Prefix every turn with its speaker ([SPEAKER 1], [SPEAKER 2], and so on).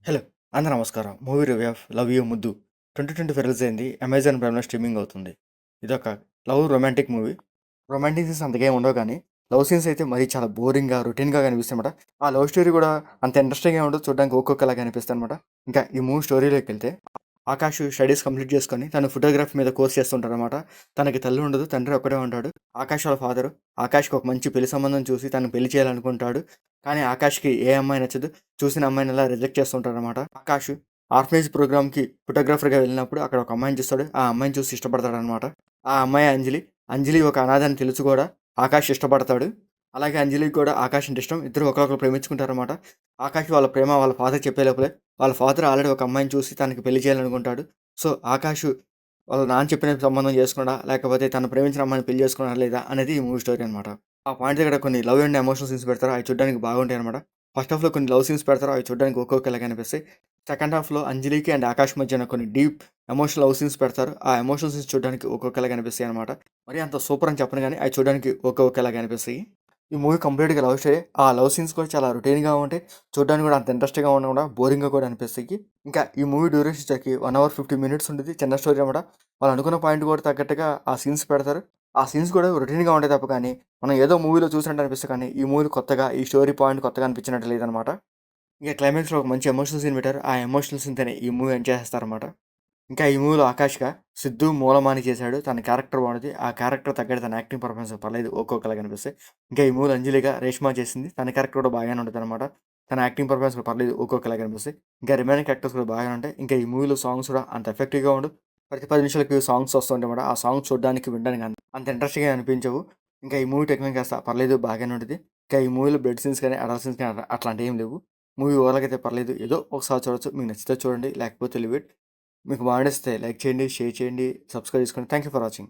[SPEAKER 1] Hello! అందరూ నమస్కారం. Movie review of 'love you ముద్దు' 2024 రిలీజ్ అయింది. అమెజాన్ ప్రైమ్‌లో స్ట్రీమింగ్ అవుతుంది. ఇదొక love romantic movie. Romantic scenes అంతగా ఏమి ఉండవు కానీ, లవ్ సీన్స్ అయితే మరీ చాలా బోరింగ్‌గా, రొటీన్‌గా కనిపిస్తాయన్నమాట. ఆ లవ్ స్టోరీ కూడా అంత ఇంట్రెస్టింగ్‌గా ఉండదు. చూడడానికి ఒక్కొక్కలాగా అనిపిస్తాయన్నమాట. ఇంకా ఈ మూవీ స్టోరీలోకెళ్తే, ఆకాష్ స్టడీస్ కంప్లీట్ చేసుకొని తను ఫోటోగ్రఫీ మీద కోర్స్ చేస్తుంటాడనమాట. తనకి తల్లి ఉండదు. తండ్రి ఒక్కడే ఉంటాడు. ఆకాష్ వాళ్ళ ఫాదరు ఆకాష్‌కి ఒక మంచి పెళ్లి సంబంధం చూసి తనని పెళ్లి చేయాలనుకుంటాడు. కానీ ఆకాష్‌కి ఏ అమ్మాయి నచ్చదు. చూసిన అమ్మాయినలా రిజెక్ట్ చేస్తుంటాడనమాట. ఆకాష్ ఆర్ఫనేజ్ ప్రోగ్రామ్‌కి ఫోటోగ్రాఫర్‌గా వెళ్ళినప్పుడు అక్కడ ఒక అమ్మాయిని చూస్తాడు. ఆ అమ్మాయిని చూసి ఇష్టపడతాడనమాట. ఆ అమ్మాయి అంజలి. అంజలి ఒక అనాథ అని తెలుసు కూడా ఆకాష్ ఇష్టపడతాడు. అలాగే అంజలికి కూడా ఆకాష్ అంటే ఇష్టం. ఇద్దరు ఒకరినొకరు ప్రేమించుకుంటారనమాట. ఆకాష్‌కి వాళ్ళ ప్రేమ వాళ్ళ ఫాదర్‌కి చెప్పే లోపలే వాళ్ళ ఫాదర్ ఆల్రెడీ ఒక అమ్మాయిని చూసి తనకి పెళ్లి చేయాలనుకుంటాడు. సో, ఆకాష్ వాళ్ళ నాన్న చెప్పిన సంబంధం చేసుకున్నాడా? లేకపోతే తను ప్రేమించిన అమ్మాయిని పెళ్లి చేసుకున్నాడా లేదా? అనేది ఈ మూవీ స్టోరీ అనమాట. ఆ పాయింట్ దగ్గర కొన్ని లవ్ అండ్ ఎమోషనల్ సీన్స్ పెడతారు. అవి చూడడానికి బాగుంటాయనమాట. ఫస్ట్ హాఫ్‌లో కొన్ని లవ్ సీన్స్ పెడతారు. అవి చూడడానికి ఒక్కొక్కలాగా అనిపిస్తాయి. సెకండ్ హాఫ్‌లో అంజలికి అండ్ ఆకాష్ మధ్యన కొన్ని డీప్ ఎమోషనల్ లవ్ సీన్స్ పెడతారు. ఆ ఎమోషనల్ సీన్స్ చూడడానికి ఒక్కొక్కలాగా అనిపిస్తాయి అనమాట. మరి అంత సూపర్ అని చెప్పను గానీ, అవి చూడడానికి ఒక్కొక్కలాగా అనిపిస్తాయి. ఈ మూవీ కంప్లీట్‌గా లవ్ స్టోరీ. ఆ లవ్ సీన్స్ కూడా చాలా రొటీన్‌గా ఉంటాయి. చూడడానికి కూడా అంత ఇంట్రెస్టింగ్‌గా ఉండకుండా బోరింగ్‌గా కూడా అనిపిస్తాయి. ఇంకా ఈ మూవీ డ్యూరేషన్ వచ్చేసరికి 1 అవర్ 50 మినిట్స్ ఉండిద్ది. చిన్న స్టోరీ అనమాట. వాళ్ళు అనుకున్న పాయింట్ కూడా తగ్గట్టుగా ఆ సీన్స్ పెడతారు. ఆ సీన్స్ కూడా రొటీన్‌గా ఉంటాయి తప్ప కానీ, మనం ఏదో మూవీలో చూసినట్టు అనిపిస్తది కానీ, ఈ మూవీలో కొత్తగా ఈ స్టోరీ పాయింట్ కొత్తగా అనిపించినట్టు లేదనమాట. ఇక క్లైమాక్స్‌లో ఒక మంచి ఎమోషనల్ సీన్ పెట్టారు. ఆ ఎమోషనల్ సీన్‌తోనే ఈ మూవీ ఎండ్ చేసేస్తారనమాట. ఇంకా ఈ మూవీలో ఆకాష్‌గా సిద్ధు మూలమాని చేశాడు. తన క్యారెక్టర్ బాగుంది. ఆ క్యారెక్టర్ తగ్గట్టు తన యాక్టింగ్ పర్ఫార్మెన్స్ పర్లేదు ఒక్కొక్కలాగా అనిపిస్తాయి. ఇంకా ఈ మూవీలో అంజలిగా రేష్మా చేసింది. తన క్యారెక్టర్ కూడా బాగానే ఉంటదనమాట. తన యాక్టింగ్ పర్ఫార్మెన్స్ కూడా పర్లేదు ఒక్కొక్కలాగా అనిపిస్తాయి. ఇంకా రిమైనింగ్ క్యారెక్టర్స్ కూడా బాగానే ఉంటాయి. ఇంకా ఈ మూవీలో సాంగ్స్ కూడా అంత ఎఫెక్టివ్‌గా ఉండవు. ప్రతి 10 నిమిషాలకి సాంగ్స్ వస్తుంటాయన్నమాట. ఆ సాంగ్స్ చూడడానికి, వినడానికి అంత ఇంట్రెస్టింగ్‌గా అనిపించవు. ఇంకా ఈ మూవీ టెక్నిక్ కాస్త పర్లేదు బాగానే ఉంటది. ఇంకా ఈ మూవీలో బ్లడ్ సీన్స్ కానీ, అడల్ట్ సీన్స్ కానీ అట్లాంటివి ఏం లేవు. మూవీ ఓవరాల్‌గా అయితే పర్లేదు. ఏదో ఒకసారి చూడొచ్చు. మీకు నచ్చితే చూడండి. లేకపోతే లీవ్ ఇట్. మీకు బాగా నచ్చితే లైక్ చేయండి, షేర్ చేయండి, సబ్స్క్రైబ్ చేసుకోండి. Thank you for watching.